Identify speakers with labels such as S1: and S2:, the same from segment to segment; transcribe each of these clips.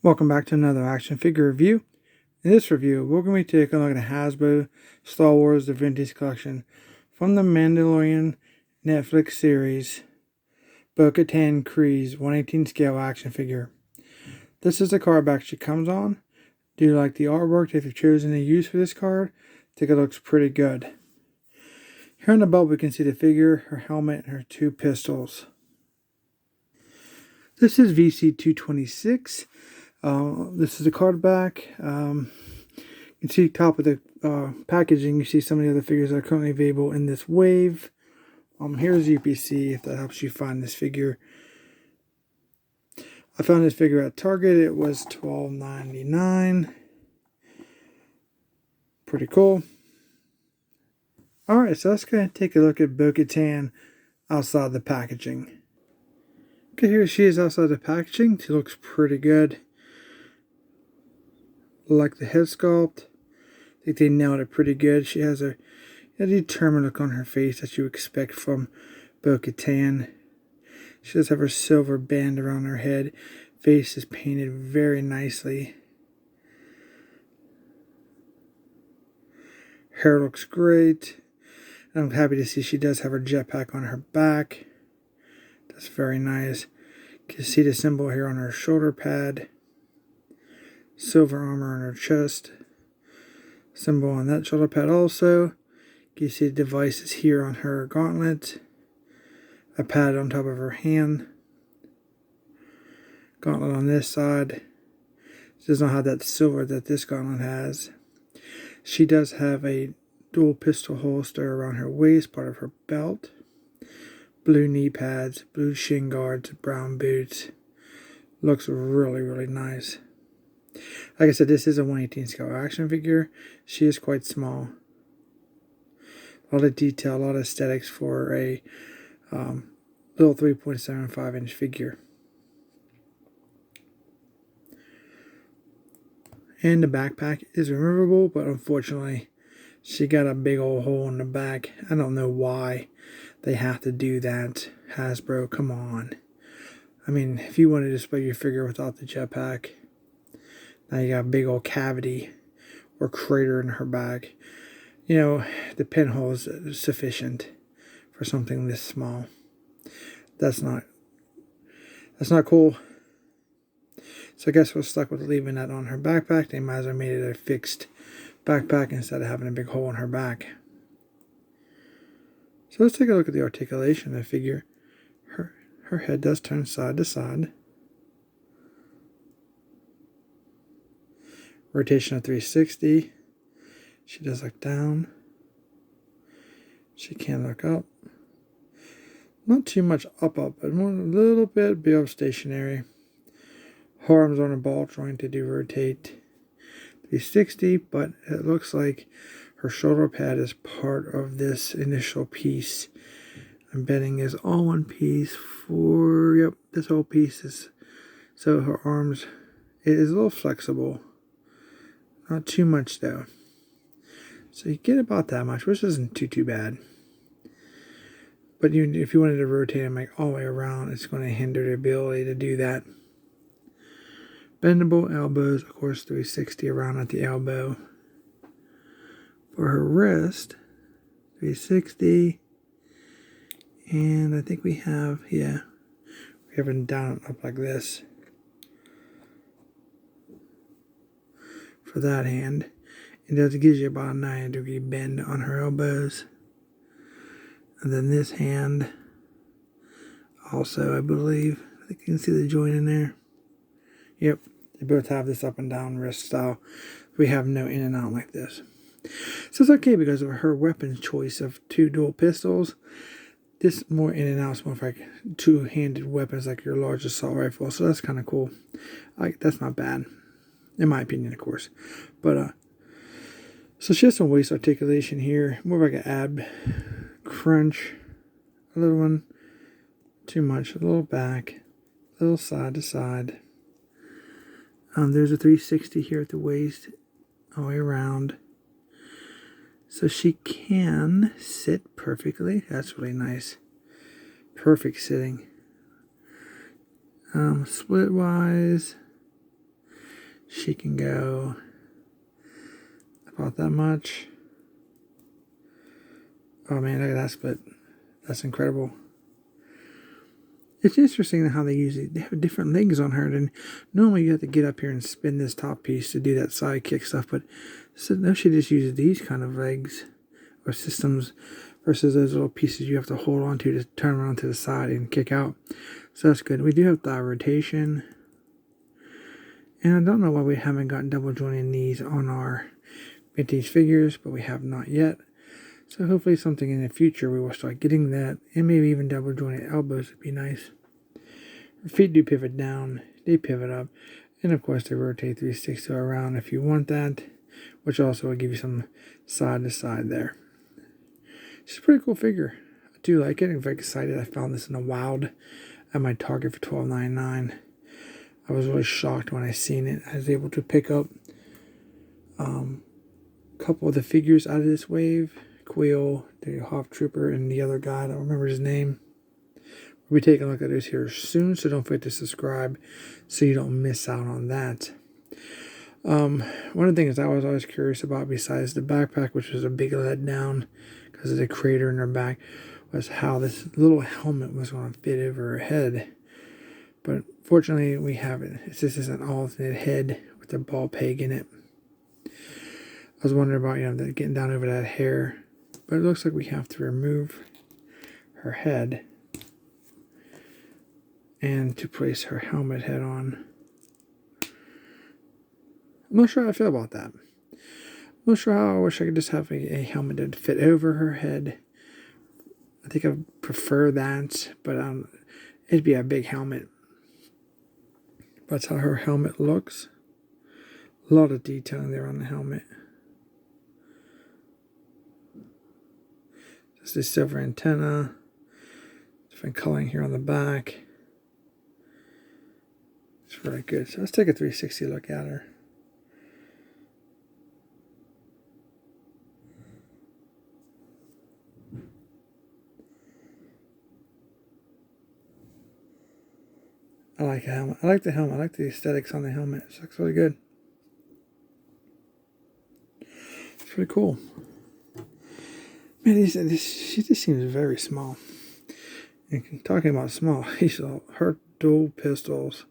S1: Welcome back to another action figure review. In this review, we're going to be taking a look at a Hasbro Star Wars The Vintage Collection from the Mandalorian Netflix series, Bo-Katan Kryze 1/18 scale action figure. This is the card back she comes on. Do you like the artwork that they've chosen to use for this card? I think it looks pretty good. Here on the belt we can see the figure, her helmet, and her two pistols. This is VC226. This is the card back. You can see top of the packaging, you see some of the other figures that are currently available in this wave. Here's UPC, if that helps you find this figure. I found this figure at Target. It was $12.99. Pretty cool. Alright, so let's go ahead and take a look at Bo-Katan outside the packaging. Okay, here she is outside the packaging. She looks pretty good. Like the head sculpt. I think they nailed it pretty good. She has a determined look on her face that you expect from Bo-Katan. She does have her silver band around her head. Face is painted very nicely. Hair looks great. I'm happy to see she does have her jetpack on her back. That's very nice. You can see the symbol here on her shoulder pad. Silver armor on her chest. Symbol on that shoulder pad also. You can see the devices here on her gauntlet. A pad on top of her hand. Gauntlet on this side. She does not have that silver that this gauntlet has. She does have a dual pistol holster around her waist, part of her belt. Blue knee pads, blue shin guards, brown boots. Looks really, really nice. Like I said, this is a 1/18 scale action figure. She is quite small. A lot of detail, a lot of aesthetics for a little 3.75 inch figure. And the backpack is removable, but unfortunately, she got a big old hole in the back. I don't know why they have to do that. Hasbro, come on. I mean, if you want to display your figure without the jetpack, now you got a big old cavity or crater in her back. You know, the pinhole is sufficient for something this small. That's not cool. So I guess we're stuck with leaving that on her backpack. They might as well made it a fixed backpack instead of having a big hole in her back. So let's take a look at the articulation of the figure. Her head does turn side to side. Rotation of 360. She does look down. She can look up. Not too much up, but a little bit below stationary. Her arms on a ball joint to do rotate 360, but it looks like her shoulder pad is part of this initial piece. I'm betting is all one piece for, yep, this whole piece is, so her arms, it is a little flexible. Not too much though. So you get about that much, which isn't too bad. But if you wanted to rotate them like all the way around, it's going to hinder the ability to do that. Bendable elbows, of course, 360 around at the elbow. For her wrist, 360. And I think we have, yeah, we have it down and up like this. For that hand. It does give you about a 90-degree bend on her elbows. And then this hand, also, I believe, I think you can see the joint in there. Yep, they both have this up and down wrist style. We have no in and out like this. So it's okay because of her weapon choice of two dual pistols. This more in and out is more like two-handed weapons like your large assault rifle. So that's kind of cool. That's not bad, in my opinion, of course. But so she has some waist articulation here, more like an ab crunch. A little one, too much. A little back, a little side to side. There's a 360 here at the waist, all the way around. So she can sit perfectly. That's really nice. Perfect sitting. Split wise, She can go about that much. Oh man, look at that split. That's incredible. It's interesting how they use it. They have different legs on her. And normally you have to get up here and spin this top piece to do that side kick stuff. But so now she just uses these kind of legs or systems versus those little pieces you have to hold on to turn around to the side and kick out. So that's good. We do have thigh rotation. And I don't know why we haven't gotten double jointing knees on our vintage figures, but we have not yet. So hopefully something in the future we will start getting that, and maybe even double jointed elbows would be nice. Her feet do pivot down, they pivot up, and of course they rotate 360 around if you want that, which also will give you some side to side there. It's a pretty cool figure. I do like it. I'm very excited. I found this in a Wild at my Target for $12.99. I was really shocked when I seen it. I was able to pick up a couple of the figures out of this wave. Quill, the Hawk Trooper, and the other guy, I don't remember his name. We'll be taking a look at this here soon, so don't forget to subscribe so you don't miss out on that. One of the things I was always curious about, besides the backpack, which was a big letdown because of the crater in her back, was how this little helmet was going to fit over her head. But fortunately, we have it. It's just an alternate head with a ball peg in it. I was wondering about, getting down over that hair. But it looks like we have to remove her head and to place her helmet head on. I'm not sure how I feel about that. I'm not sure how I wish I could just have a helmet that would fit over her head. I think I prefer that, but it'd be a big helmet. That's how her helmet looks. A lot of detailing there on the helmet. Just the silver antenna. Different coloring here on the back. It's very good. So let's take a 360 look at her. I like the helmet. I like the helmet. I like the aesthetics on the helmet. It looks really good. It's pretty cool. Man, she just seems very small. And talking about small, her dual pistols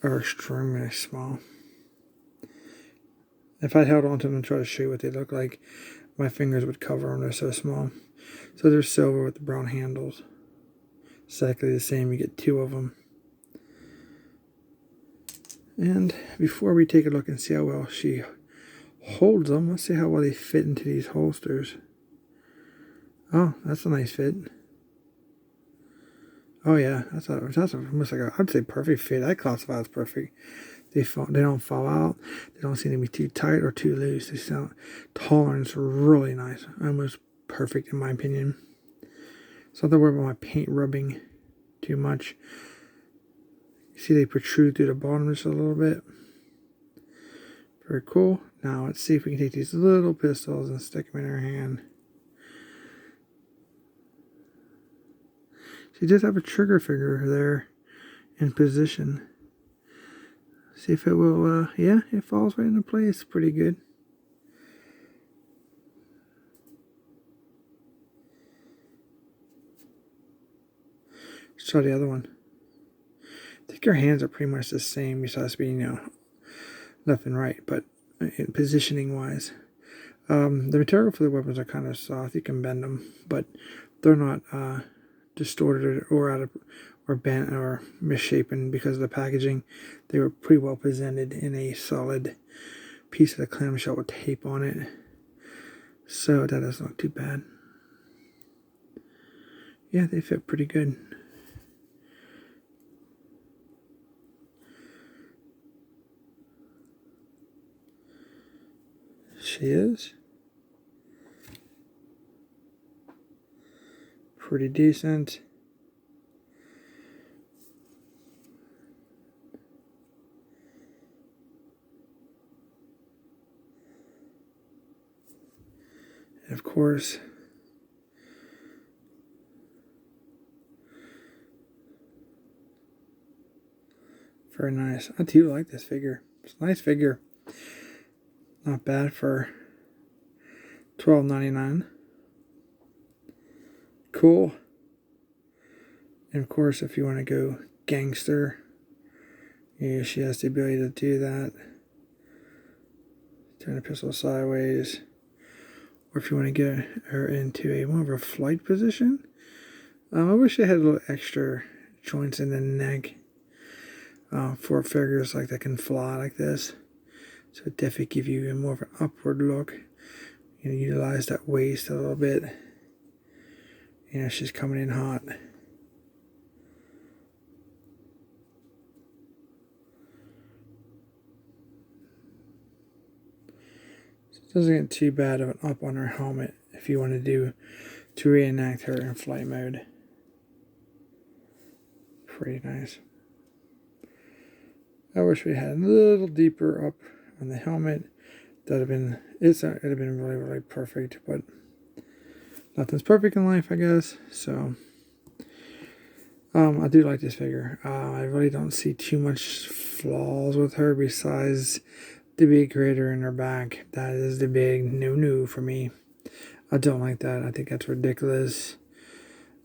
S1: are extremely small. If I held onto them and tried to show what they look like, my fingers would cover them. They're so small. So they're silver with the brown handles. Exactly the same. You get two of them. And before we take a look and see how well she holds them, let's see how well they fit into these holsters. Oh, that's a nice fit. Oh yeah, that's almost like I'd say perfect fit. I classify as perfect. They don't fall out. They don't seem to be too tight or too loose. They sound tolerance really nice, almost perfect in my opinion. So I don't have to worry about my paint rubbing too much. You see they protrude through the bottom just a little bit. Very cool. Now let's see if we can take these little pistols and stick them in her hand. She does have a trigger finger there in position. See if it will, yeah, it falls right into place pretty good. Let's try the other one. I think her hands are pretty much the same besides being, left and right, but in positioning wise. The material for the weapons are kind of soft. You can bend them, but they're not distorted or bent or misshapen because of the packaging. They were pretty well presented in a solid piece of the clamshell with tape on it. So that doesn't look too bad. Yeah, they fit pretty good. She is pretty decent. And of course, very nice. I do like this figure. It's a nice figure. Not bad for $12.99. Cool. And of course, if you want to go gangster, yeah, she has the ability to do that. Turn the pistol sideways. Or if you want to get her into a more of a flight position. I wish they had a little extra joints in the neck for figures like that can fly like this. So it definitely give you a more of an upward look. You know, utilize that waist a little bit. You know, she's coming in hot. Doesn't get too bad of an up on her helmet if you want to reenact her in flight mode. Pretty nice. I wish we had a little deeper up on the helmet. It'd have been really, really perfect, but nothing's perfect in life, I guess. So I do like this figure. I really don't see too much flaws with her besides the big crater in her back. That is the big no for me. I don't like that. I think that's ridiculous.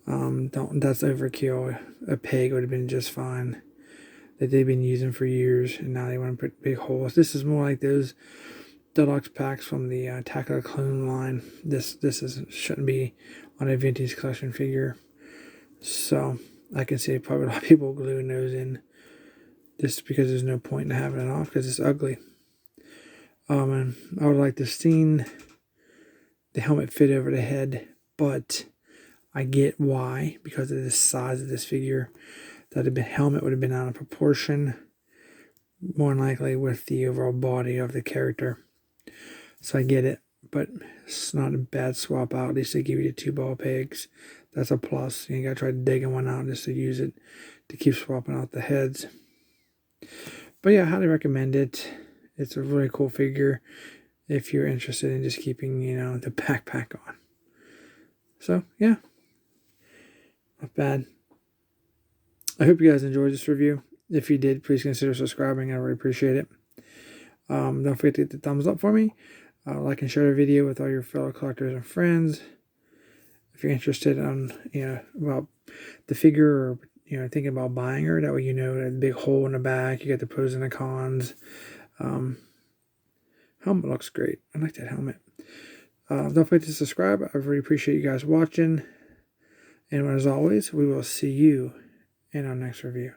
S1: That's overkill. A peg would have been just fine. That they've been using for years, and now they want to put big holes. This is more like those deluxe packs from the Attack of the Clone line. This shouldn't be on a vintage collection figure. So I can see probably a lot of people gluing those in just because there's no point in having it off because it's ugly. And I would like to see the helmet fit over the head, but I get why, because of the size of this figure, that the helmet would have been out of proportion, more than likely with the overall body of the character. So I get it, but it's not a bad swap out. At least they give you the 2 ball pegs. That's a plus. You ain't got to try digging one out just to use it to keep swapping out the heads. But yeah, I highly recommend it. It's a really cool figure if you're interested in just keeping, you know, the backpack on. So, yeah. Not bad. I hope you guys enjoyed this review. If you did, please consider subscribing. I really appreciate it. Don't forget to hit the thumbs up for me. Like and share the video with all your fellow collectors and friends. If you're interested on, you know, about the figure or, you know, thinking about buying her, that way you know that big hole in the back. You get the pros and the cons. Helmet looks great. I like that helmet. Don't forget to subscribe. I really appreciate you guys watching. And as always, we will see you in our next review.